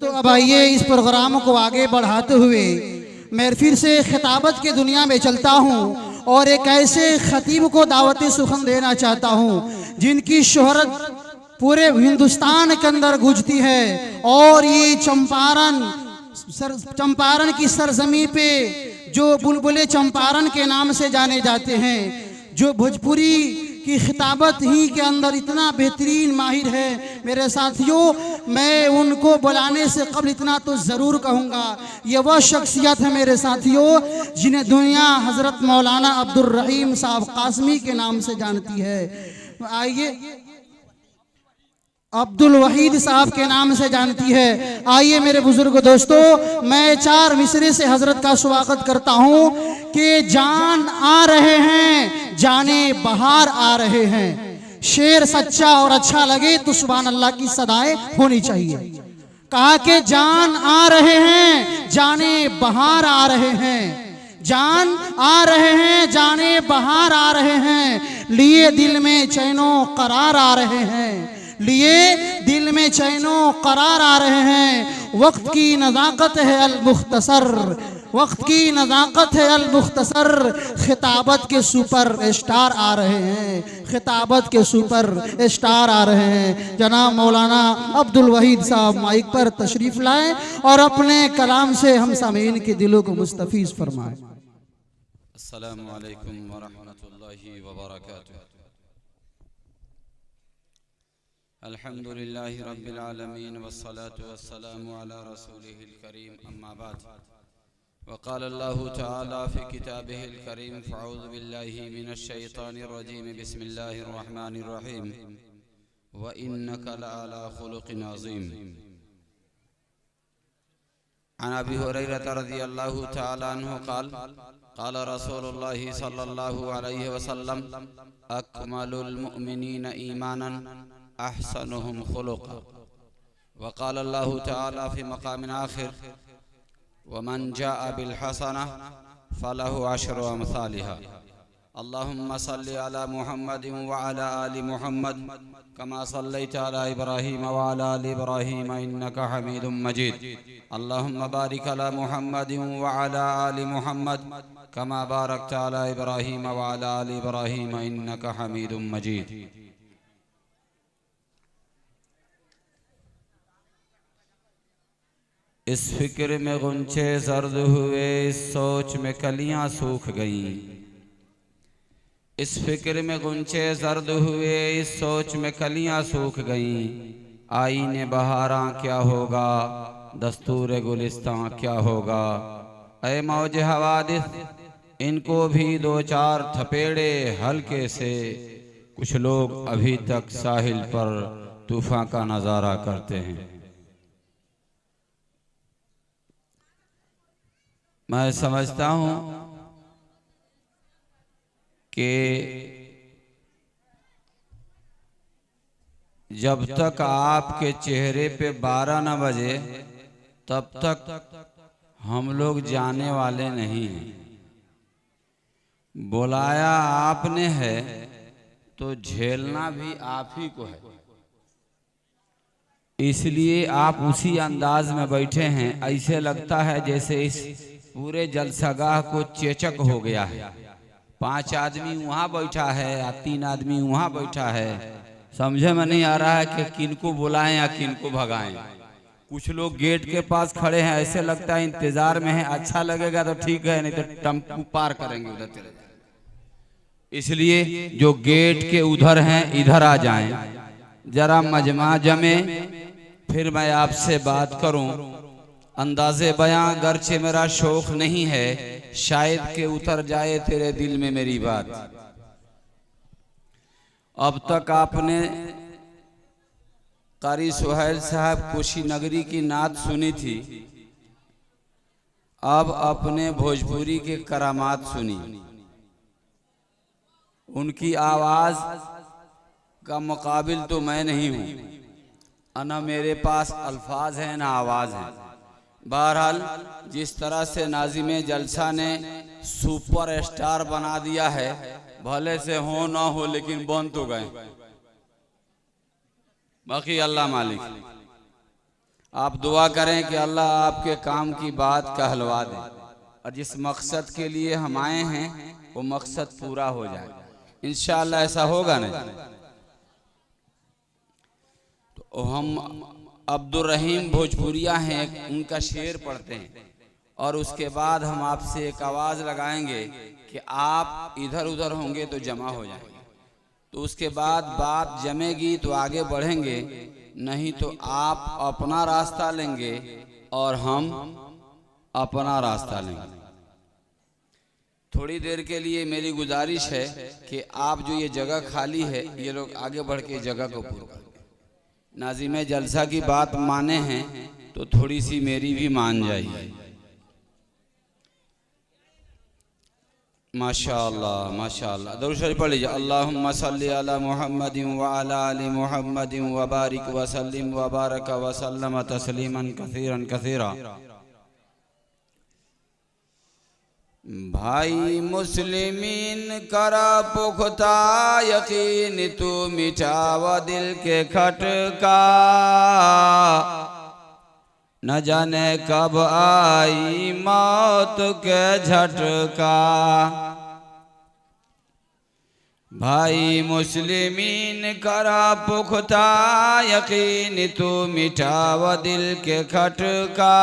तो अब आइए इस प्रोग्राम को आगे बढ़ाते हुए मैं फिर से खिताबत की दुनिया में चलता हूँ और एक ऐसे खतीब को दावत सुखन देना चाहता हूँ जिनकी शोहरत पूरे हिंदुस्तान के अंदर गूंजती है। और ये चंपारण की सरजमी पे जो बुलबुले चंपारण के नाम से जाने जाते हैं, जो भोजपुरी की खिताबत ही के अंदर इतना बेहतरीन माहिर है। मेरे साथियों, मैं उनको बुलाने से कबल इतना तो ज़रूर कहूँगा, ये वह शख्सियत है मेरे साथियों जिन्हें दुनिया हज़रत मौलाना अब्दुल रहीम साहब कासमी के नाम से जानती है। आइए, अब्दुल वहीद साहब के नाम से जानती है। आइए मेरे बुजुर्ग दोस्तों, मैं 4 मिसरे से हजरत का स्वागत करता हूँ कि जान आ रहे हैं, जाने बहार आ रहे हैं। शेर सच्चा और अच्छा लगे तो सुभान अल्लाह की सदाएं होनी चाहिए। कहा कि जान आ रहे हैं, जाने बहार आ रहे हैं, जान आ रहे हैं, जाने बहार आ रहे हैं, लिए दिल में चैनो करार आ रहे हैं, लिए दिल में चैनो करार आ रहे हैं। वक्त की नज़ाकत है अल मुख्तसर, वक्त की नज़ाकत है अल मुख्तसर, खिताबत के सुपर स्टार आ रहे हैं, खिताबत के सुपर स्टार आ रहे हैं। जनाब मौलाना अब्दुल वहीद साहब माइक पर तशरीफ लाएं और अपने कलाम से हम सामीन के दिलों को मुस्तफीज फरमाएं। अस्सलामु अलैकुम व रहमतुल्लाहि व बरकातुहू। अल्हम्दुलिल्लाहि रब्बिल आलमीन वस्सलातु वस्सलामु अला रसूलिहिल करीम, अम्मा बाद। वक़ाल अल्लाहु तआला फ़ी किताबिहिल करीम, फ़अऊज़ु बिल्लाहि मिनश शैतानिर रजीम, बिस्मिल्लाहिर रहमानिर रहीम, व इन्नका लअला खुलुक़िन अज़ीम। अन अबी हुरैरह रज़ियल्लाहु तआला अन्हु क़ाल क़ाल रसूलुल्लाहि सल्लल्लाहु अलैहि वसल्लम, अकमलुल मुअमिनीना ईमानन अहसनुहुम खुलुक़ा। वक़ाल अल्लाहु तआला फ़ी मक़ामिन आख़िर, वमन जाअ बिल हसनह फलहु अशरु अम्सालिहा। अल्लाहुम्मा सल्लि अला मुहम्मदिन व अला आलि मुहम्मद कमा सल्लैता अला इब्राहीम व अला आलि इब्राहीम इन्नका हमीदुम मजीद। अल्लाहुम्मा बारिक अला मुहम्मदिन व अला आलि मुहम्मद कमा बारकता अला इब्राहीम व अला आलि इब्राहीम इन्नका हमीदुम मजीद। इस फिक्र में गुंचे जर्द हुए, इस सोच में कलियां सूख गईं। इस फिक्र में गुंचे जर्द हुए, इस सोच में कलियां सूख गईं। आईने बहारा क्या होगा, दस्तूर गुलिस्तां क्या होगा। ऐ मौज हवादिस, इनको भी 2-4 थपेड़े हल्के से। कुछ लोग अभी तक साहिल पर तूफान का नज़ारा करते हैं। मैं समझता हूँ कि जब तक आपके चेहरे पे 12 न बजे तब तक हम लोग जाने वाले नहीं हैं। बुलाया आपने है तो झेलना भी आप ही को है, इसलिए आप उसी अंदाज में बैठे हैं। ऐसे लगता है जैसे इस पूरे जलसागाह को चेचक हो गया है। 5 आदमी वहाँ बैठा है या 3 आदमी वहाँ बैठा है, समझे में नहीं आ रहा है कि किनको बुलाएं या किनको भगाएं। कुछ लोग गेट के पास खड़े हैं, ऐसे लगता है इंतजार में है, अच्छा लगेगा तो ठीक है, नहीं तो टेम्पू पार करेंगे उधर चले जाएंगे। इसलिए जो गेट के उधर हैं इधर आ जाएं, जरा मजमा जमे, फिर मैं आपसे बात करूं। अंदाज़े बयां गर्चे मेरा शौक नहीं है, शायद के उतर जाए तेरे दिल में मेरी बात। अब तक आपने कारी सुहैल साहब कुशीनगरी की नात सुनी थी, अब अपने भोजपुरी के करामात सुनी। उनकी आवाज़ का मुकाबिल तो मैं नहीं हूँ, ना मेरे पास अल्फाज हैं ना आवाज़ है। बहरहाल जिस तरह से नाज़िमे जलसा ने सुपर स्टार बना दिया है, भले से हो ना हो लेकिन बन तो गए, बाकी अल्लाह मालिक। आप दुआ करें कि अल्लाह आपके काम की बात कहलवा दे और जिस मकसद के लिए हम आए हैं वो मकसद पूरा हो जाए इंशाअल्लाह। ऐसा होगा ना। तो हम अब्दुल रहीम भोजपुरिया हैं, उनका शेर पढ़ते हैं और उसके बाद हम आपसे एक आवाज़ लगाएंगे कि आप इधर उधर होंगे तो जमा हो जाएंगे। तो उसके बाद बात जमेगी तो आगे बढ़ेंगे, नहीं तो आप अपना रास्ता लेंगे और हम अपना रास्ता लेंगे। थोड़ी देर के लिए मेरी गुजारिश है कि आप जो ये जगह खाली है ये लोग आगे बढ़ के जगह को पूरा करें। नाज़िमे जलसा की बात माने हैं तो थोड़ी सी मेरी भी मान जाइए। माशाअल्लाह माशाअल्लाह। दरूद शरीफ पढ़ लीजिए। अल्लाहुम्मा सल्ली अला मुहम्मदिन व अला आलि मुहम्मदिन व बारिक व सल्लिम व बारक व सल्लम तस्लीमन कसीरन कसीरा। भाई मुस्लिमीन करा पुख्ता यकीन, तू मिटाव दिल के खटका, न जाने कब आई मौत के झटका। भाई मुस्लिमीन करा पुख्ता यकीन, तू मिटाव दिल के खटका,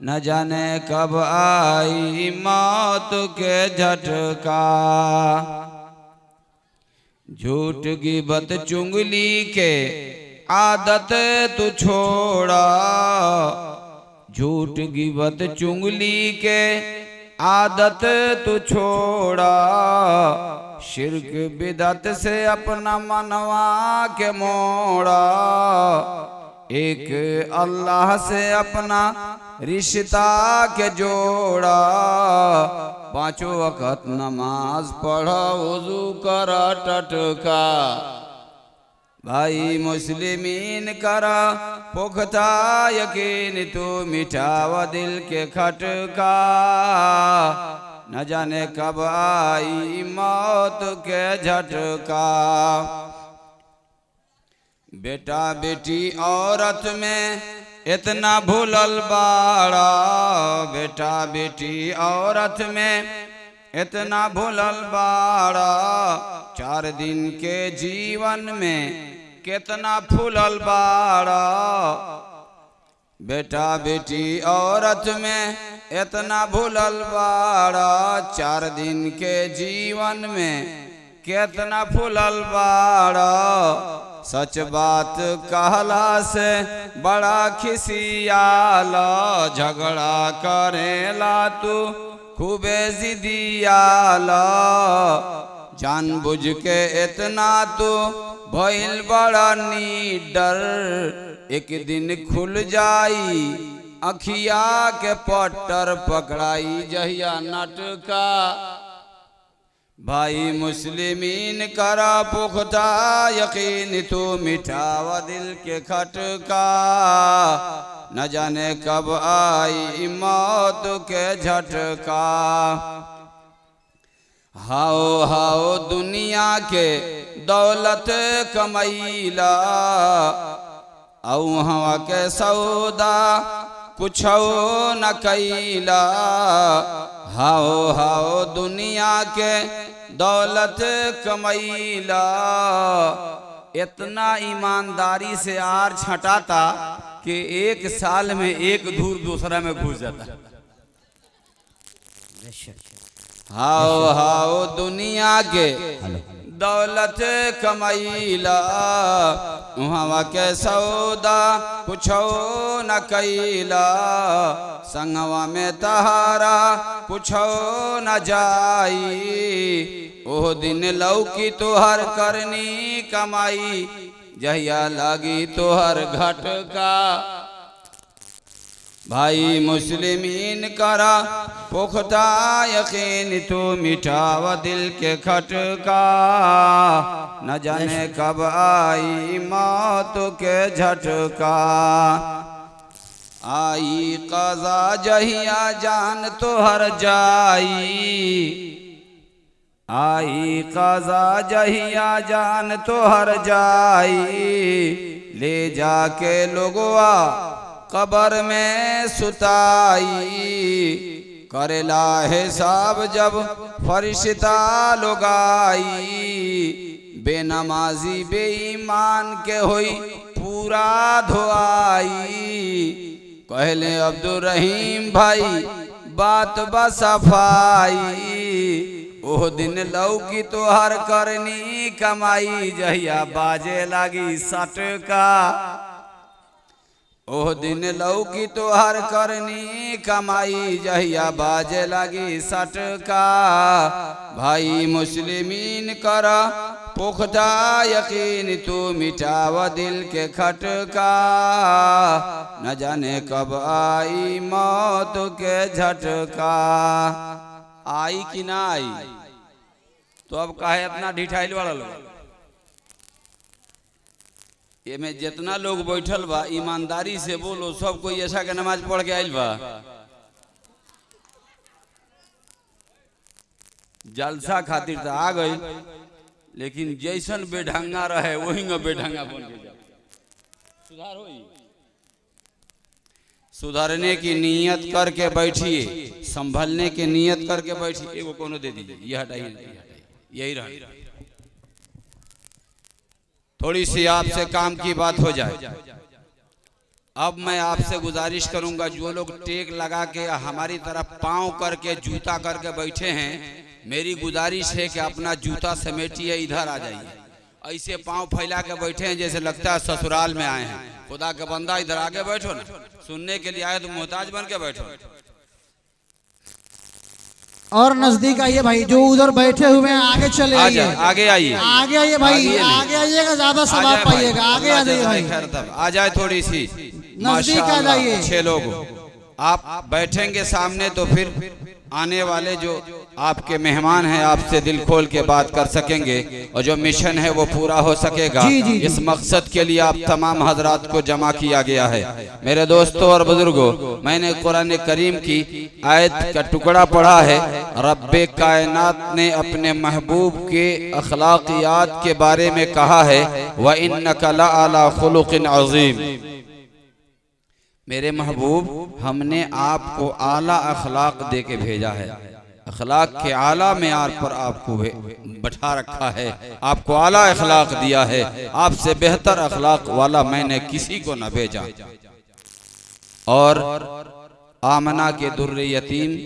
न जाने कब आई मौत के झटका। झूठ गिबत चुंगली के आदत तू छोड़ा, झूठ गिबत चुंगली के आदत तू छोड़ा, शिर्क बिदत से अपना मनवा के मोड़ा, एक अल्लाह से अपना रिश्ता के जोड़ा, पांचों वक्त नमाज पढ़ा वुजू करा टटका। भाई मुस्लिमीन करा पुख्ता यकीन, तू मिटाव दिल के खटका, न जाने कब आई मौत के झटका। बेटा बेटी औरत में इतना भूलल बाड़ा, बेटा बेटी औरत में इतना भूलल बाड़ा, 4 दिन के जीवन में कितना फूलल बाड़ा। बेटा बेटी औरत में इतना भूलल बाड़ा, 4 दिन के जीवन में कितना फूलल बाड़ा। सच बात कहला से बड़ा खिसियाला, झगड़ा करेला तू खूबे जिदियाला, जानबूझ के इतना तो भइल बड़ा नीडर, एक दिन खुल जाई अखिया के पट्टर, पकड़ाई जहिया नटका। भाई मुस्लिमीन करा पुख्ता यकीन, तू मिटाव दिल के खटका, न जाने कब आई मौत के झटका। हाओ हाओ दुनिया के दौलत कमैला, औ हवा के सौदा कुछो न कैला। हाओ हाओ दुनिया के दौलत कमैला, इतना ईमानदारी से आर छटाता कि 1 साल में 1 धूर दूसरा में घुस जाता। हाओ हाओ दुनिया के दौलत कमैला, वहाँ के सौदा कुछो न कैला, संगवा में तहारा कुछो न जाई, ओह दिन लौकी तोहर करनी कमाई, जहिया लागी तोहर घटका। भाई मुस्लिमीन करा पुख्ता यकीन, तू मिटाव दिल के खटका, न जाने कब आई मौत के झटका। आई कज़ा जहिया जान तोहर जाई, आई कज़ा जहिया जान तो हर जाई, ले जाके लोगवा कब्र में सुताई, करेला हिसाब जब फरिश्ता लोगाई, बेनमाजी बेईमान के होई पूरा धोआई, कहले अब्दुल रहीम भाई बात बसफाई, ओह दिन लौकी तोहर करनी कमाई, जहिया बाजे लागी सटका, ओह दिन लौकी तोहर करनी कमाई, जहिया बाजे लागी सटका, भाई मुस्लिमीन कर पुख्ता यकीन, तू मिटाव दिल के खटका, न जाने कब आई मौत के झटका। आई कि ना आई? तो अब काहे अपना ढिठाइल वाला लोग, ये में जितना लोग बैठल बा ईमानदारी से बोलो, सब कोई ऐसा के नमाज पढ़ के आइल बा? जलसा खातिर तो आ गई, लेकिन जैसन बेढंगा रहे वही बेढंगा बन के जाओ। सुधार होई, सुधारने की नीयत करके बैठिए, संभलने की नीयत करके बैठिए। एगो कोनो दे दीजिए, ये हटाइए, यही रहा। थोड़ी सी आपसे काम की बात हो जाए। अब मैं आपसे गुजारिश करूंगा, जो लोग टेक लगा के हमारी तरफ पांव करके जूता करके बैठे हैं, मेरी गुजारिश है कि अपना जूता समेटिए, इधर आ जाइए। ऐसे पांव फैला के बैठे हैं जैसे लगता है ससुराल में आए हैं। खुदा का बंदा इधर आगे बैठो ना, सुनने के लिए आए तो मोहताज बन के बैठो। और नजदीक आइए भाई, जो उधर बैठे हुए हैं आगे चले आइए, आगे आइए, आगे आइए भाई, आगे आइएगा, ज्यादा सवाब पाइएगा। आगे आ जाइए भाई, आ जाए थोड़ी सी नजदीक आ जाइए। 6 लोग आप बैठेंगे सामने तो फिर आने वाले जो आपके मेहमान हैं आपसे दिल खोल के बात कर सकेंगे, और जो मिशन है वो पूरा हो सकेगा। इस मकसद के लिए आप तमाम हजरात को जमा किया गया है। मेरे दोस्तों और बुजुर्गों, मैंने कुरान करीम की आयत का टुकड़ा पढ़ा है। रब्बे कायनात ने अपने महबूब के अखलाकियात के बारे में कहा है, व इन्नका लअला खुलुकिन अज़ीम। मेरे महबूब, हमने आपको आला अखलाक दे के भेजा है। अखलाक के आला मेयार पर आपको बैठा रखा है, आपको आला अखलाक दिया है। आपसे बेहतर अखलाक वाला मैंने किसी को न भेजा। और आमना के दुर्रे यतीम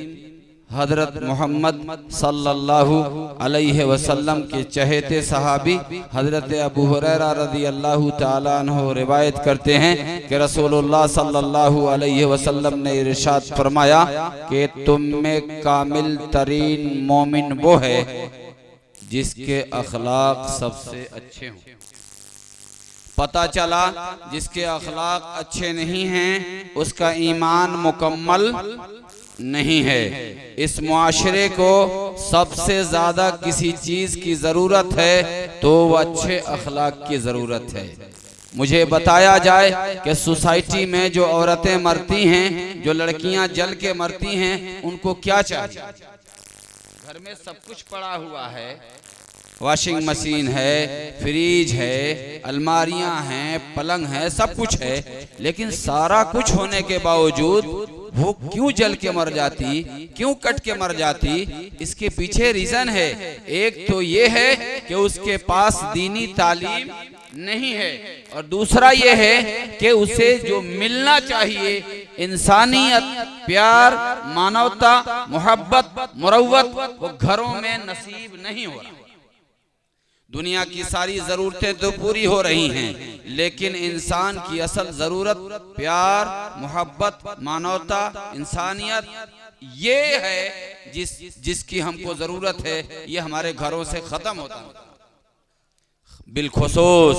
हजरत मोहम्मद सल्लल्लाहु अलैहि वसल्लम के चहेते सहाबी हजरत अबू हुरैरा रज़ी अल्लाह ताला अन्हु रिवायत करते हैं कि रसूलुल्लाह सल्लल्लाहु अलैहि वसल्लम ने इरशाद फरमाया कि तुम में कामिल तरीन मोमिन वो है जिसके अखलाक सबसे अच्छे हों। पता चला जिसके अखलाक अच्छे नहीं हैं उसका ईमान मुकम्मल नहीं है। इस मुआशरे को सबसे ज्यादा किसी चीज की जरूरत है तो वह अच्छे अखलाक की जरूरत है। मुझे बताया जाए कि सोसाइटी में जो औरतें मरती हैं, जो लड़कियां जल के मरती हैं, उनको क्या चाहिए? घर में सब कुछ पड़ा हुआ है, वॉशिंग मशीन है, फ्रिज है, अलमारियां हैं, पलंग है, सब कुछ है, लेकिन सारा कुछ होने के बावजूद वो क्यों जल के मर जाती, क्यों कट के मर जाती? इसके पीछे रीजन है। एक तो ये है कि उसके पास दीनी तालीम नहीं है, और दूसरा ये है कि उसे जो मिलना चाहिए, इंसानियत, प्यार, मानवता, मोहब्बत, मुरव्वत, वो घरों में नसीब नहीं हो रहा। दुनिया की सारी जरूरतें तो पूरी हो रही हैं, लेकिन इंसान की असल जरूरत प्यार, मोहब्बत, मानवता, इंसानियत, ये है जिसकी हमको जरूरत है। ये हमारे घरों से खत्म होता है। बिलखुसूस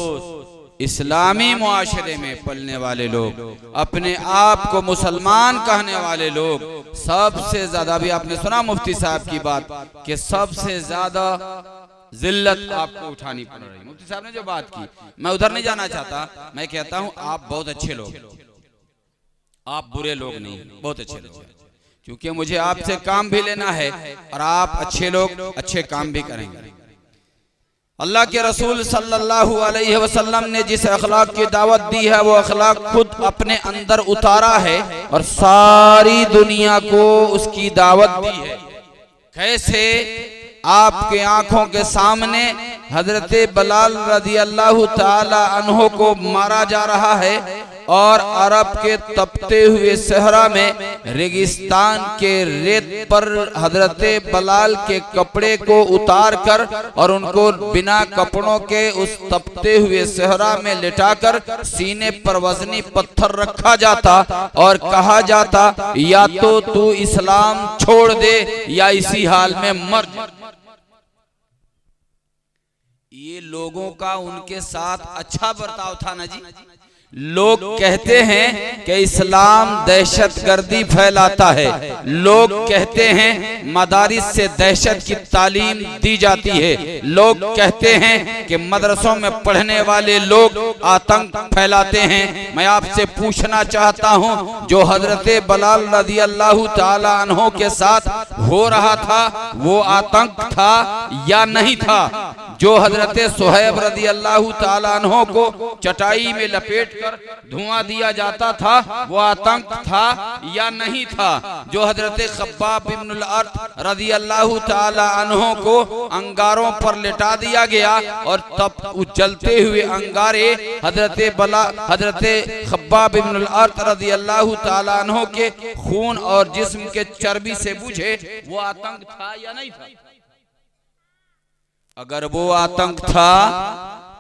इस्लामी मुआशरे में पलने वाले लोग, अपने आप को मुसलमान कहने वाले लोग, सबसे ज्यादा, भी आपने सुना मुफ्ती साहब की बात कि सबसे ज्यादा जिल्लत आपको उठानी पड़ रही। मुफ्ती साहब ने जो बात की, मैं उधर नहीं जाना चाहता, मैं कहता हूं आप बहुत अच्छे लोग, आप बुरे लोग नहीं, बहुत अच्छे लोग। क्योंकि मुझे आपसे काम भी लेना है और आप अच्छे लोग अच्छे काम भी करेंगे। अल्लाह के रसूल सल्लल्लाहु अलैहि वसल्लम ने जिस अखलाक की दावत दी है वो अखलाक खुद अपने अंदर उतारा है और सारी दुनिया को उसकी दावत दी है। कैसे? आपके आंखों के सामने हजरत बिलाल रज़ी अल्लाह ताला अन्हो को मारा जा रहा है और अरब के तपते हुए सहरा में रेगिस्तान के रेत पर हजरत बिलाल के कपड़े को उतार कर और उनको बिना कपड़ों के उस तपते हुए सहरा में लिटाकर सीने पर वजनी पत्थर रखा जाता और कहा जाता या तो तू इस्लाम छोड़ दे या इसी हाल में मर जा। ये लोगों का उनके साथ अच्छा बर्ताव था ना जी। लोग कहते हैं कि इस्लाम दहशतगर्दी फैलाता है, लोग कहते हैं मदारिस से दहशत की तालीम दी जाती है, लोग कहते हैं कि मदरसों में पढ़ने वाले लोग आतंक फैलाते हैं। मैं आपसे पूछना चाहता हूं, जो हजरत बिलाल रज़ी अल्लाह ताला अन्हो के साथ हो रहा था वो आतंक था या नहीं था? जो हजरत सुहैब रज़ी अल्लाह ताला अन्हो को चटाई में लपेट कर धुआं दिया जाता था वो आतंक था या नहीं था? जो हजरत खब्बाब इब्नुल अर्त रज़ी अल्लाह ताला अन्हो को अंगारों पर लिटा दिया गया और तब जलते हुए अंगारे हजरत खब्बाब इब्नुल अर्त रज़ी अल्लाह ताला अन्हो के खून और जिस्म के चर्बी से बुझे, वो आतंक था या नहीं था? अगर वो आतंक था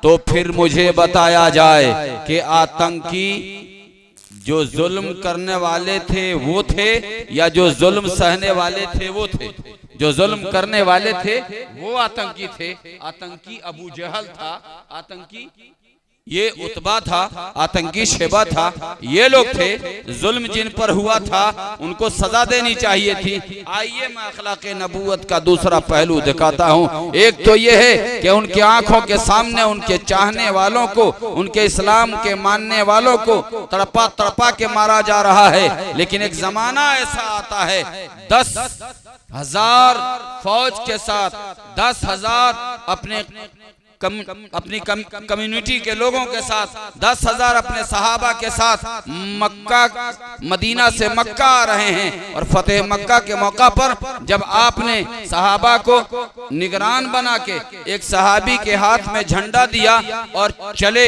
तो फिर मुझे बताया जाए कि आतंकी जो जुल्म करने वाले थे वो थे या जो जुल्म सहने वाले थे वो थे? जो जुल्म करने वाले थे वो आतंकी थे। आतंकी अबू जहल था, आतंकी ये उतबा था, आतंकी शेबा था, ये लोग थे। जुल्म जिन पर हुआ था उनको सजा देनी चाहिए थी। आइए मैं अखलाक़े नबूवत का दूसरा पहलू दिखाता हूँ। एक तो ये है कि उनके आंखों के सामने उनके चाहने वालों को, उनके इस्लाम के मानने वालों को तड़पा तड़पा के मारा जा रहा है। लेकिन एक जमाना ऐसा आता है 10,000 फौज के साथ, 10,000 अपनी कम्युनिटी के लोगों के साथ, 10,000 अपने सहाबा के साथ मक्का, मदीना से मक्का आ रहे हैं। और फतेह मक्का के मौका पर जब आपने सहाबा को निगरान बना के एक सहाबी के हाथ में झंडा दिया और चले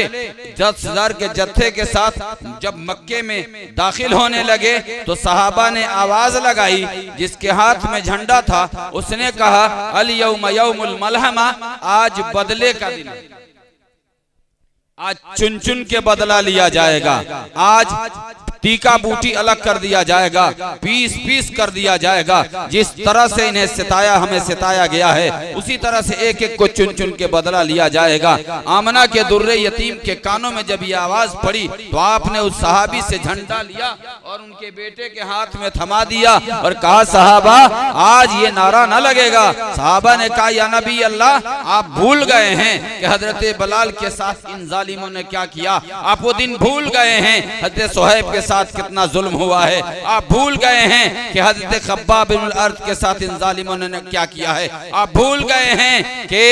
10,000 के जत्थे के साथ जब मक्के में दाखिल होने लगे तो सहाबा ने आवाज लगाई, जिसके हाथ में झंडा था उसने कहा अल यौम यौमुल मलहमा, आज बदले का दिन, आज चुन चुन के बदला लिया जाएगा, आज टीका बूटी अलग कर दिया जाएगा, पीस पीस कर दिया जाएगा। जिस तरह से इन्हें सिताया, हमें सिताया गया है, उसी तरह से एक एक को चुन चुन के बदला लिया जाएगा। आमना के दुर्रे यतीम के कानों में जब ये आवाज पड़ी तो आपने उस सहाबी से झंडा लिया और उनके बेटे के हाथ में थमा दिया और कहा सहाबा आज ये नारा न लगेगा। सहाबा ने कहा या नबी अल्लाह, आप भूल गए हैं कि हजरत बिलाल के साथ इन जालिमों ने क्या किया, आप वो दिन भूल गए हैं हजरत सुहैब के साथ कितना जुल्म हुआ है, आप भूल गए हैं कि हजरत खब्बाब इब्नुल अर्त के साथ इन जालिमों ने क्या किया है, आप भूल गए हैं कि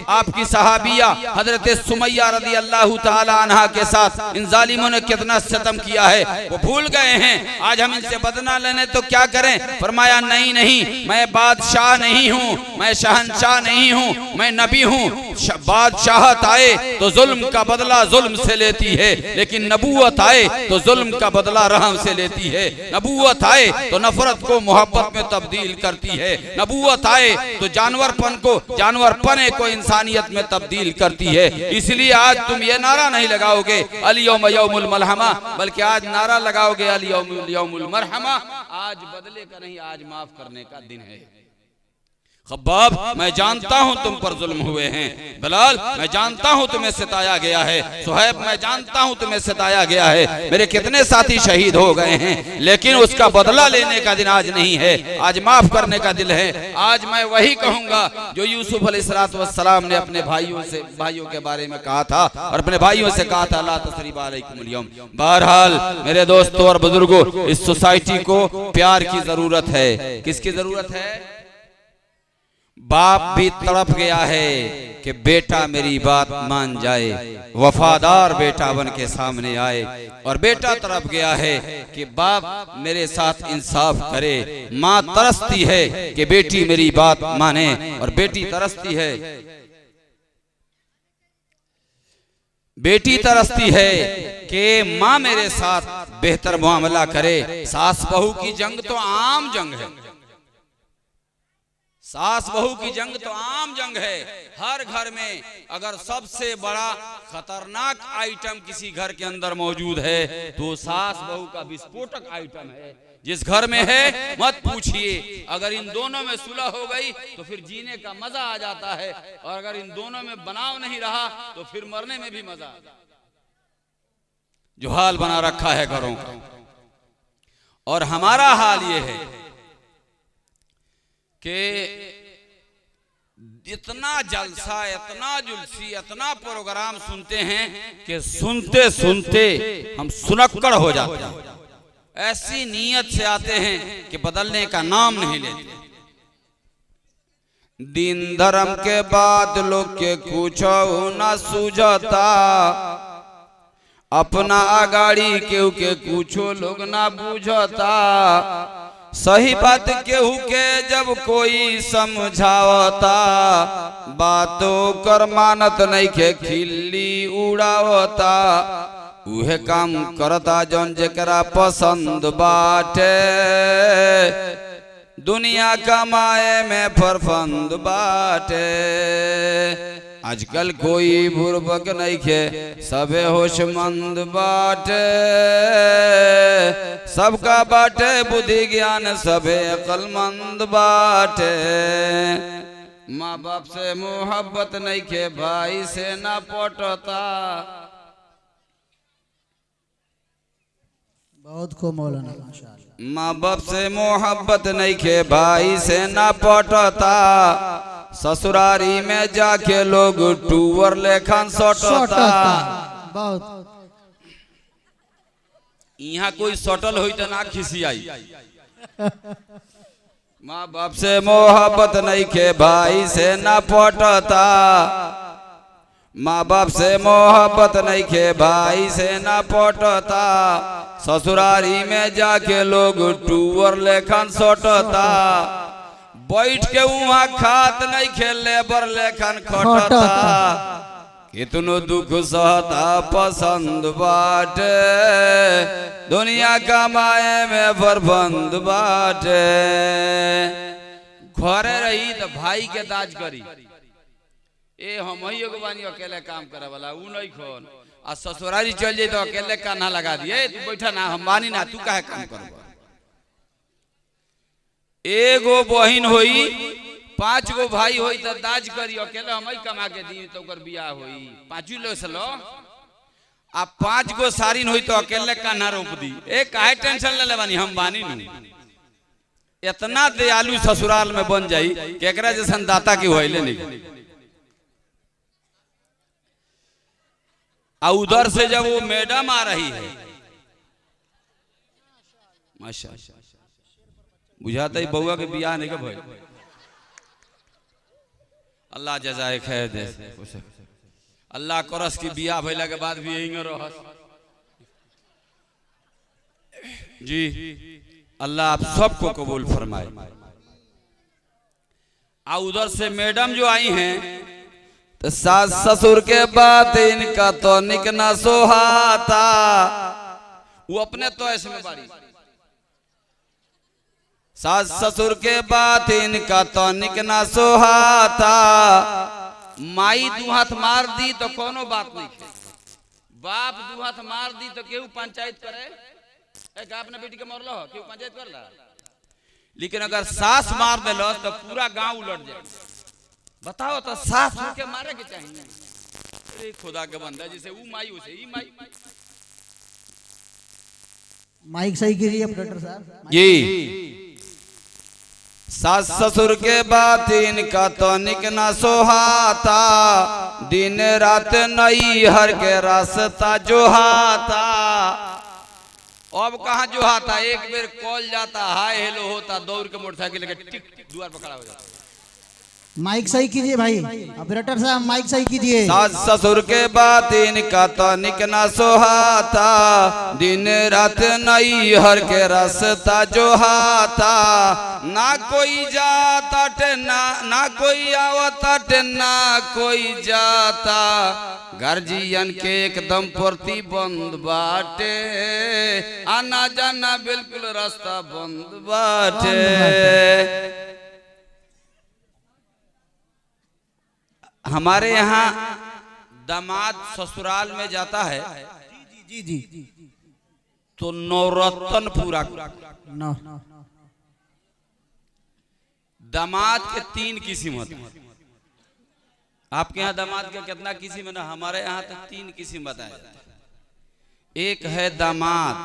आपकी सहाबिया हजरत सुमैया रज़ी अल्लाह ताला अन्हा के साथ इन जालिमों ने कितना सितम किया है, वो भूल गए हैं। आज हम इनसे बदला लेने तो क्या करें? फरमाया नहीं नहीं, मैं बादशाह नहीं हूँ, मैं शहंशाह नहीं हूँ, मैं नबी हूँ। बादशाहत आए तो जुल्म का बदला जुल्म से लेती है, लेकिन नबूवत आए तो जुल्म का बदला रहम से लेती है। नबूवत आए तो नफरत को मोहब्बत में तब्दील करती है। नबूवत आए तो जानवरपन को, जानवरपने को इंसानियत में तब्दील करती है। इसलिए आज तुम ये नारा नहीं लगाओगे अल यौम यौमुल मलहमा, बल्कि आज नारा लगाओगे अल यौम यौमुल मरहमा, आज बदले का नहीं, आज माफ करने का दिन है। खब्बाब मैं जानता हूं तुम पर जुल्म हुए हैं, बिलाल मैं जानता हूं तुम्हें सताया गया है, सुहैब मैं जानता हूं तुम्हें सताया गया है, मेरे कितने साथी शहीद हो गए हैं, लेकिन उसका बदला लेने का दिन आज नहीं है, आज माफ करने का दिन है। आज मैं वही कहूंगा जो यूसुफ अलैहिस्सलाम ने अपने भाइयों के बारे में कहा था और अपने भाइयों से कहा था, ला तसरीब अलैकुमुल यौम। बहरहाल मेरे दोस्तों और बुजुर्गों, इस सोसाइटी को प्यार की जरूरत है। किसकी जरूरत है? बाप भी तड़प गया है कि बेटा मेरी बात मान जाए, वफादार बेटा बन के सामने आए, और बेटा तड़प गया है कि बाप मेरे साथ इंसाफ करे। माँ तरसती है कि बेटी मेरी बात माने, और बेटी तरसती है कि माँ मेरे साथ बेहतर मुआमला करे। सास बहू की जंग तो आम जंग है, सास बहू की जंग तो आम जंग है। हर घर में अगर सबसे बड़ा खतरनाक आइटम किसी घर के अंदर मौजूद है तो सास बहू का विस्फोटक आइटम है। जिस घर में है मत पूछिए, अगर इन दोनों में सुलह हो गई तो फिर जीने का मजा आ जाता है, और अगर इन दोनों में बनाव नहीं रहा तो फिर मरने में भी मजा आ जाता है। जो हाल बना रखा है घरों का, और हमारा हाल ये है कि इतना जलसा, इतना जुलसी, इतना प्रोग्राम सुनते हैं कि सुनते सुनते हम सुनक्कड़ हो जाते हैं। ऐसी नीयत से आते हैं कि बदलने का नाम नहीं लेते। दीन धर्म के बाद लोग के कुछ ना सूझता, अपना आगाड़ी केहू के कुछो लोग ना बूझता। सही बात केहू के जब कोई समझावता, बातों कर मानत नहीं के खिल्ली उड़ावता। उहे काम करता जौन जेकरा पसंद बाटे, दुनिया कमाए में फरफंद बाटे। आजकल कोई बुर्बक नहीं खे, सबे होशमंद बाटे। सबका बाटे बुद्धि ज्ञान, सबे अक्लमंद बाटे। माँ बाप से मोहब्बत नहीं खे, भाई से ना पटता। बहुत खूब मौलाना, माशाअल्लाह। माँ बाप से मोहब्बत नहीं खे, भाई से ना पटता। ससुरारी में जाके लोग टूवर लेखन सटता। बहुत यहाँ कोई सटल हुई तो ना खिसियाई। माँ बाप से मोहब्बत नहीं के, भाई से ना पटता। माँ बाप से मोहब्बत नहीं के, भाई से ना पटता। ससुरारी में जाके लोग टूवर लेखन सटता। बैठ के वहाँ खात नहीं खेले बर लेखन खटता। कितनो दुख सहता पसंद बाटे, दुनिया कमाए में बर्बंद बाटे। घरे रही तो भाई के दाज करी, ए हम ही एगो बानी अकेले काम करे वाला, ऊ नहीं खोन। आ ससुरारी चल जाए तो अकेले कान्हा लगा दिए, तू बैठा ना, हम बानी ना, तू काहे काम करबा। एगो बहिन होई, 5 गो भाई होई तो दाज करी, अकेले हम ही कमा के दी तो ओकर बियाह होई। 5 लोग से लो, आ 5 गो सारिन होई तो अकेले कान्हा रोप दी। ए काहे टेंशन ले ले बानी, हम बानी नु। इतना दयालु ससुराल में बन जाई कि एकरा जैसन दाता की होइले नहीं। आ उधर से जब वो मैडम आ रही है, माशाअल्लाह, बुझाता ही बउआ के बियाह नहीं के भाई। अल्लाह जज़ाए खैर दे। अल्लाह करस की बियाह भइला के बाद भी यहीं रहस जी। अल्लाह आप सबको कबूल फरमाए। आ उधर से मैडम जो आई हैं तो सास ससुर के बात इनका तो निक ना सोहाता। वो अपने तो ऐसे में बारी, सास ससुर के बात इनका तो निक ना सोहाता। माई 2 हाथ मार दी तो कोनो बात नहीं है, बाप 2 हाथ मार दी तो केहू पंचायत करे। एक अपने बेटी के मरलो हो, केहू पंचायत कर ला। लेकिन अगर सास मार दिलो तो पूरा गांव उलट जाए। बताओ तो सास के मारे के चाहिए। अरे खुदा के बंदा, जिसे वो माई उसे ही माई। माइक सही कीजिए ऑपरेटर साहब जी। सास ससुर के बात इनका तो निक ना सोहाता, दिन रात नई हर के रास्ता जोहाता। अब कहाँ जोहाता, एक बेर कॉल जाता, हाय हेलो होता, दौड़ के मोटरसाइकिल लेके टिक द्वार पर खड़ा हो जाता। माइक सही कीजिए भाई, ऑपरेटर साहब माइक सही कीजिए। सास ससुर के बात इनका तो निक ना सोहाता, दिन रात नई हर के रास्ता जोहाता। ना कोई जाता टे ना कोई आवता टे ना कोई जाता, गार्जियन के एकदम प्रतिबंध बाटे, आना जाना बिल्कुल रास्ता बंद बाटे। हमारे यहाँ दामाद ससुराल में जाता है जी जी जी तो नवरत्न पूरा। नो दामाद के 3 किस्म होते हैं। आपके यहाँ दामाद के कितना किस्म है ना, हमारे यहाँ तो 3 किस्म बताया जाता है। एक है दामाद,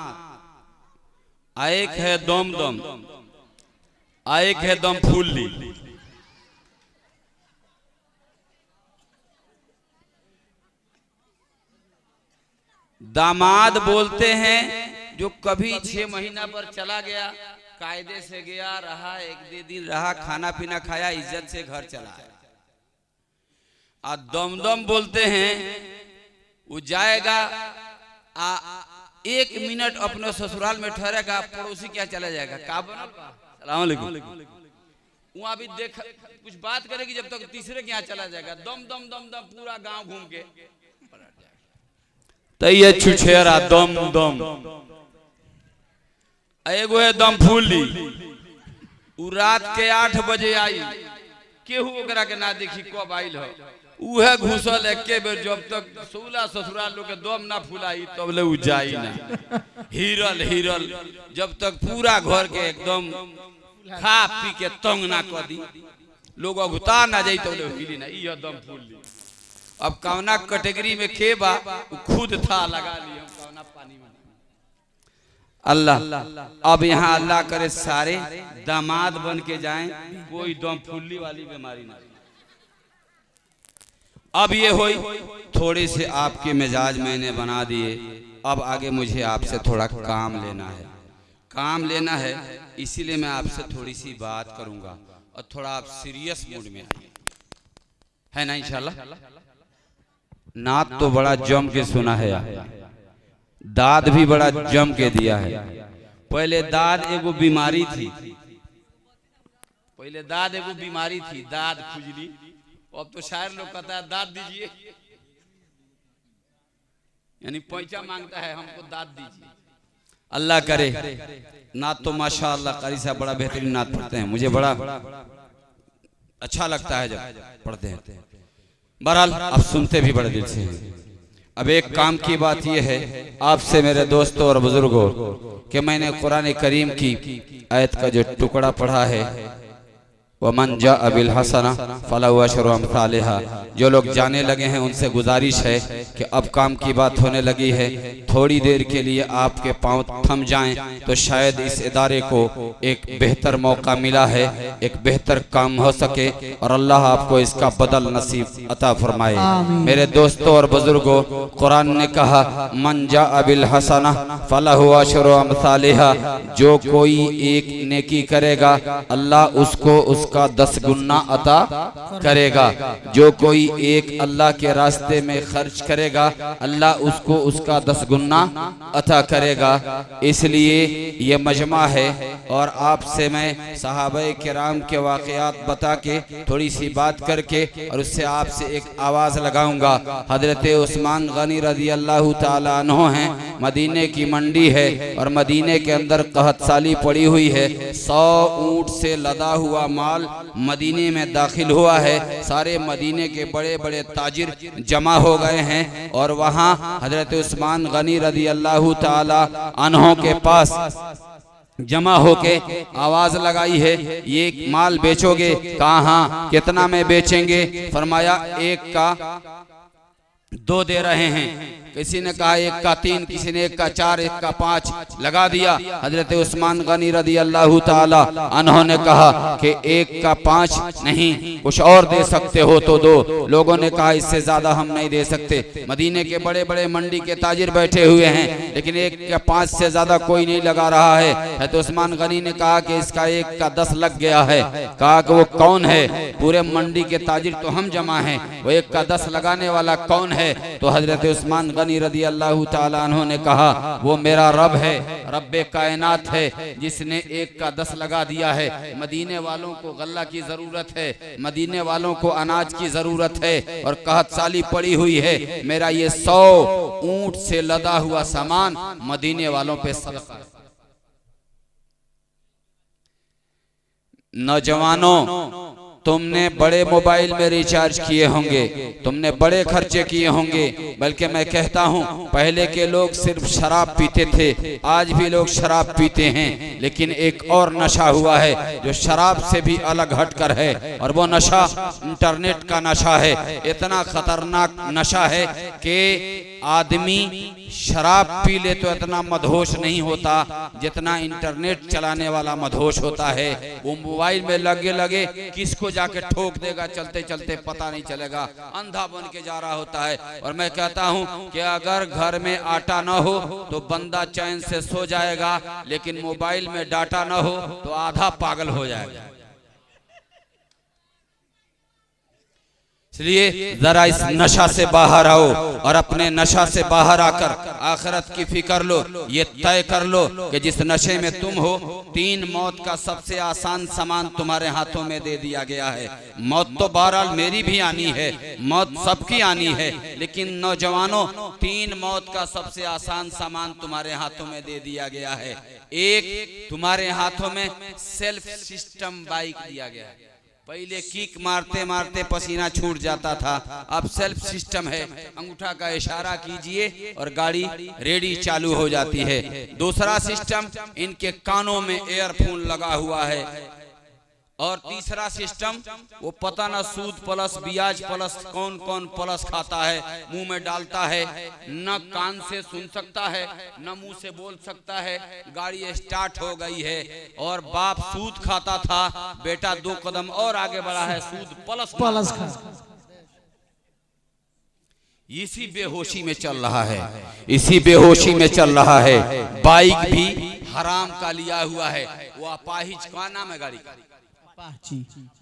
एक है दम दम, एक है दम फुल्ली। दामाद बोलते हैं जो कभी 6 महीना पर चला गया, कायदे से गया, रहा, 1-2 दिन रहा, खाना पीना खाया, इज्जत से घर चला आया। और दमदम बोलते हैं वो जाएगा 1 मिनट अपने ससुराल में ठहरेगा, पड़ोसी क्या चला जाएगा, का बनल, सलाम अलैकुम, वहां भी देख कुछ बात करेगी, जब तक तीसरे के यहाँ चला जाएगा। दम दम दम दम पूरा गांव घूम के तो ये छुछेरा दम दम। एगो है दम फूली, उ रात के 8 बजे आई, केहू ओकरा के ना देखी कब आइल हो, उहे घुसल एके बेर, जब तक सोला ससुराल लोग के दम ना फुलाई तब ले उ जाई ना। हिरल हिरल जब तक पूरा घर के एकदम खा पी के तंग ना कर दी, लोग अगुता ना जाई तब ले हिली ना। ये दम फूली। अब कौना कैटेगरी में खेबा खुद था लगा लिया, कौना पानी में। अल्लाह अब यहाँ अल्लाह करे सारे दामाद बन के जाएं, कोई दम फुल्ली वाली बीमारी ना। अब ये होई थोड़े से आपके मिजाज मैंने बना दिए। अब आगे मुझे आपसे थोड़ा काम लेना है, इसीलिए मैं आपसे थोड़ी सी बात करूंगा और थोड़ा आप सीरियस मूड में आइए, है ना इंशाल्लाह। नात तो बड़ा जम के सुना है, दाद भी बड़ा जम के दिया है। पहले दाद एगो बीमारी थी, दाद खुजली। अब तो शायर लोग कहता है दाद दीजिए, यानी पैसा मांगता है, हमको दाद दीजिए। अल्लाह करे नात तो माशाअल्लाह कारी साहब बड़ा बेहतरीन नात पढ़ते हैं, मुझे बड़ा अच्छा लगता है जब पढ़ते हैं। बहरहाल आप सुनते भी बड़े दिल से हैं। अब एक काम की बात यह है आपसे मेरे दोस्तों और बुजुर्गों कि मैंने कुरान करीम की आयत का जो टुकड़ा पढ़ा है, वमन जाअ बिल हसना फलहु अशरु अम्सालिहा, जो लोग जाने लगे हैं उनसे गुजारिश है कि अब काम की बात होने लगी है, थोड़ी देर के लिए आपके पांव थम जाएं तो शायद इस इदारे को एक बेहतर मौका मिला है, एक बेहतर काम हो सके और अल्लाह आपको इसका बदल नसीब अता फरमाए। मेरे दोस्तों और बुजुर्गों, कुरान ने कहा मन जाअ बिल हसना फलहु अशरु अम्सालिहा, जो कोई एक नेकी करेगा अल्लाह उसको उसका 10 गुना अता करेगा। जो कोई एक अल्लाह के रास्ते में खर्च करेगा अल्लाह उसको उसका 10 गुना अता करेगा। इसलिए ये मजमा है और आपसे मैं सहाबाए किराम के वाक़यात बता के थोड़ी सी बात करके और उससे आपसे एक आवाज़ लगाऊंगा। हजरत उस्मान गनी रज़ी अल्लाह ताला अन्हु हैं, मदीने की मंडी है और मदीने के अंदर कहत साली पड़ी हुई है, 100 ऊँट से लदा हुआ माल मदीने में दाखिल हुआ है। सारे मदीने के बड़े बड़े ताजिर जमा हो गए हैं और वहाँ हजरत उस्मान गनी रज़ी अल्लाह ताला अन्हों के पास जमा होके आवाज लगाई है, ये माल बेचोगे? कहा हाँ। कितना में बेचेंगे? फरमाया 1 का 2 दे रहे हैं। किसी ने कहा 1 का 3, किसी ने 1 का 4, 1 का 5 लगा दिया। हजरत उस्मान गनी रदी अल्लाह ताला अन्हों ने कहा कि 1 का 5 नहीं, कुछ और दे सकते हो तो दो। लोगों ने कहा इससे ज्यादा हम नहीं दे सकते। मदीने के बड़े बड़े मंडी के ताजिर बैठे हुए हैं, लेकिन 1 का 5 से ज्यादा कोई नहीं लगा रहा है। हजरत उस्मान गनी ने कहा कि इसका 1 का 10 लग गया है। कहा कि वो कौन है? पूरे मंडी के ताजिर तो हम जमा हैं, वो 1 का 10 लगाने वाला कौन है? तो हजरत उस्मान गनी रदी अल्लाह ताला अन्हों ने कहा वो मेरा रब है, रब्बे कायनात है, जिसने 1 का 10 लगा दिया है। मदीने वालों को गल्ला की जरूरत है, मदीने वालों को अनाज की जरूरत है, और कहत साली पड़ी हुई है। मेरा ये 100 ऊंट से लदा हुआ सामान मदीने वालों पे सदका है। नौजवानों, तुमने बड़े मोबाइल में रिचार्ज किए होंगे, तुमने बड़े खर्चे किए होंगे। बल्कि मैं कहता हूं पहले के लोग सिर्फ शराब पीते थे, आज भी लोग शराब पीते हैं, लेकिन एक और नशा हुआ है जो शराब से भी अलग हटकर है, और वो नशा इंटरनेट का नशा है। इतना खतरनाक नशा है कि आदमी शराब पी ले तो इतना मदहोश नहीं होता जितना इंटरनेट चलाने वाला मदहोश होता है। वो मोबाइल में लगे लगे किसको जाके ठोक देगा चलते चलते पता नहीं चलेगा, अंधा बन के जा रहा होता है। और मैं कहता हूं कि अगर घर में आटा न हो तो बंदा चैन से सो जाएगा, लेकिन मोबाइल में डाटा न हो तो आधा पागल हो जाएगा। इसलिए जरा इस नशा से बाहर आओ, और अपने नशा से बाहर आकर आखिरत की फिक्र लो। ये तय कर लो कि जिस नशे में तुम हो, 3 मौत का सबसे आसान सामान तुम्हारे हाथों में दे दिया गया है। मौत तो बहरहाल मेरी भी आनी है, मौत सबकी आनी है, लेकिन नौजवानों 3 मौत का सबसे आसान सामान तुम्हारे हाथों में दे दिया गया है। एक, तुम्हारे हाथों में सेल्फ सिस्टम बाइक दिया गया है। पहले किक मारते मारते पसीना छूट जाता था, अब सेल्फ सिस्टम है, अंगूठा का इशारा कीजिए और गाड़ी रेडी चालू हो जाती है। दूसरा सिस्टम, इनके कानों में एयरफोन लगा हुआ है। और तीसरा सिस्टम, वो पता ना सूद प्लस ब्याज प्लस कौन कौन प्लस खाता है, मुंह में डालता है, न कान से सुन सकता है न मुंह से बोल सकता है। गाड़ी स्टार्ट हो गई है, और बाप सूद खाता था, बेटा 2 कदम और आगे बढ़ा है, सूद प्लस खा। इसी बेहोशी में चल रहा है, इसी बेहोशी में चल रहा है। बाइक भी हराम का लिया हुआ है। वो अपाहिज का नाम है गाड़ी का,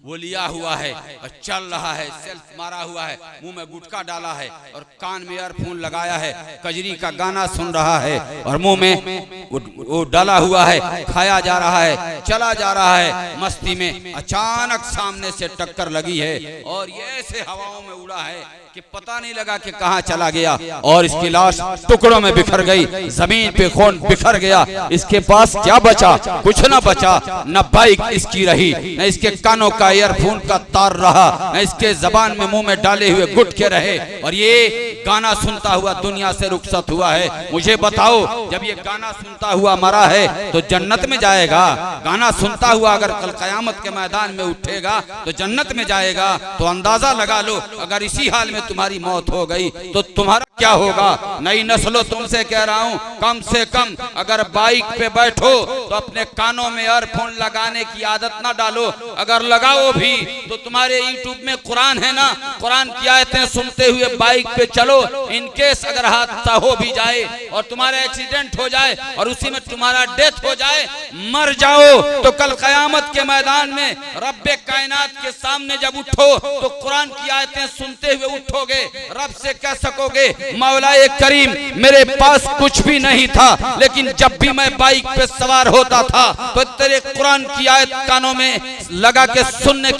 वो लिया हुआ है और चल रहा है, सेल्फ मारा हुआ है, मुंह में गुटखा डाला है और कान में ईयरफोन लगाया है, कजरी का गाना सुन रहा है और मुंह में वो डाला हुआ है, खाया जा रहा है, चला जा रहा है मस्ती में। अचानक सामने से टक्कर लगी है और ये ऐसे हवाओं में उड़ा है कि पता नहीं लगा कि कहां चला गया, और इसकी लाश टुकड़ों में बिखर गई, जमीन पे खून बिखर गया। इसके पास क्या बचा? कुछ न बचा, न बाइक इसकी रही, न इसके कानों का ईयरफोन का तार रहा, न इसके जबान में मुंह में डाले हुए गुटके रहे, और ये गाना सुनता हुआ दुनिया से रुखसत हुआ है। मुझे बताओ, जब ये गाना सुनता हुआ मरा है तो जन्नत में जाएगा? गाना सुनता हुआ अगर कल कयामत के मैदान में उठेगा तो जन्नत में जाएगा? तो अंदाजा लगा लो, अगर इसी हाल में तुम्हारी मौत हो गई तो तुम्हारा क्या होगा? नई नस्लों, तुमसे कह रहा हूं, कम से कम अगर बाइक पे बैठो तो अपने कानों में ईयरफोन लगाने की आदत ना डालो। अगर लगाओ भी तो तुम्हारे यूट्यूब में कुरान है ना, कुरान की आयतें सुनते हुए बाइक पे चलो। इनकेस अगर हादसा हो भी जाए और तुम्हारा एक्सीडेंट हो जाए और उसी में तुम्हारा डेथ हो जाए, मर जाओ, तो कल कयामत के मैदान में रब्बे कायनात के सामने जब उठो तो कुरान की आयतें सुनते हुए उठोगे। रब से कह सकोगे, मौलाए करीम, मेरे पास कुछ भी नहीं था, लेकिन जब भी मैं बाइक पे सवार होता था तो तेरे कुरान की आयत कानों में लगा के सुनने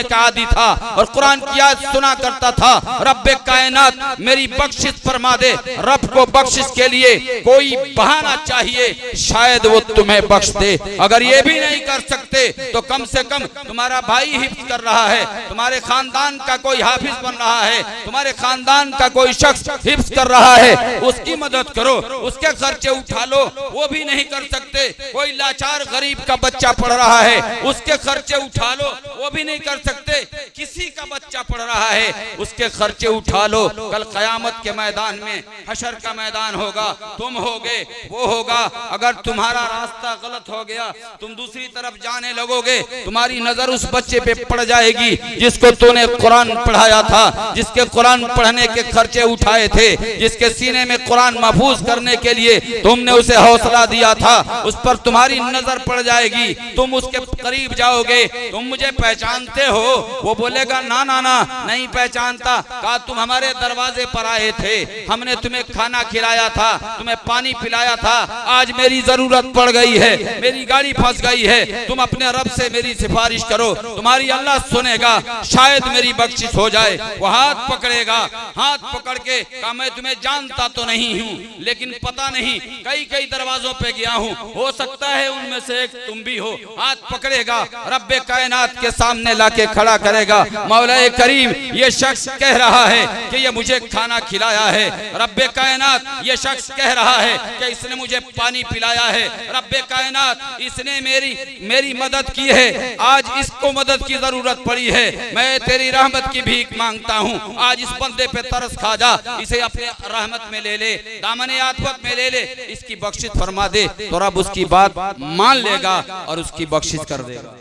का आदी था और कुरान की आयत सुना करता था। रब्बे कायनात मेरी बख्शिश फरमा दे। रब को बख्शिश के लिए कोई बहाना चाहिए, शायद वो तुम्हें बख्श दे। अगर ये भी नहीं कर सकते तो कम से कम तुम्हारा भाई हिफ्ज कर रहा है, तुम्हारे खानदान का कोई हाफिज बन रहा है, तुम्हारे खानदान का कोई शख्स शख्स हिफ्ज कर रहा है उसकी मदद करो, उसके खर्चे उठा लो, वो भी नहीं कर सकते। कोई लाचार गरीब का बच्चा पढ़ रहा है उसके खर्चे उठा लो, वो भी नहीं कर सकते। किसी का बच्चा पढ़ रहा है उसके खर्चे उठा लो। कल कयामत के मैदान में, हशर का मैदान होगा, तुम होगे, वो होगा। अगर तुम्हारा रास्ता गलत हो गया, तुम दूसरी तरफ जाने लगोगे, तुम्हारी नजर उस बच्चे पे पड़ जाएगी जिसको तूने कुरान पढ़ाया था, जिसके कुरान पढ़ने के खर्चे उठाए थे, जिसके सीने में कुरान महफूज करने के लिए तुमने उसे हौसला दिया था, उस पर तुम्हारी नजर पड़ जाएगी। तुम उसके करीब जाओगे, तुम मुझे पहचानते हो? वो बोलेगा ना ना ना, नहीं पहचानता। कहा तुम हमारे दरवाजे पर आए थे, हमने तुम्हें खाना खिलाया था, तुम्हें पानी पिलाया था, आज मेरी जरूरत पड़ गई है, मेरी गाड़ी फंस गई है, तुम अपने रब से मेरी सिफारिश करो, तुम्हारी अल्लाह सुनेगा, शायद मेरी बख्शिश हो जाए। वो हाथ पकड़ेगा, हाथ पकड़ के कहा मैं तुम्हें जानता तो नहीं हूँ, लेकिन पता नहीं कई कई दरवाजों पे गया हूँ, हो सकता है उनमें से एक तुम भी हो। हाथ पकड़ेगा, रब्बे कायनात के सामने लाके खड़ा करेगा। मौलाए करीम ये शख्स कह रहा है कि ये मुझे खाना खिलाया है, रब्बे कायनात ये शख्स कह रहा है कि इसने मुझे पानी पिलाया है, रब्बे कायनात इसने मेरी मदद की है, आज इसको मदद की जरूरत पड़ी है, मैं तेरी रहमत की भीख मांगता हूँ, आज इस बंदे पे तरस खा जा, इसे अपने रहमत में ले ले, दामने आफत में ले ले, इसकी बख्शिश फरमा दे। तो रब उसकी बात मान लेगा और उसकी बख्शिश कर देगा।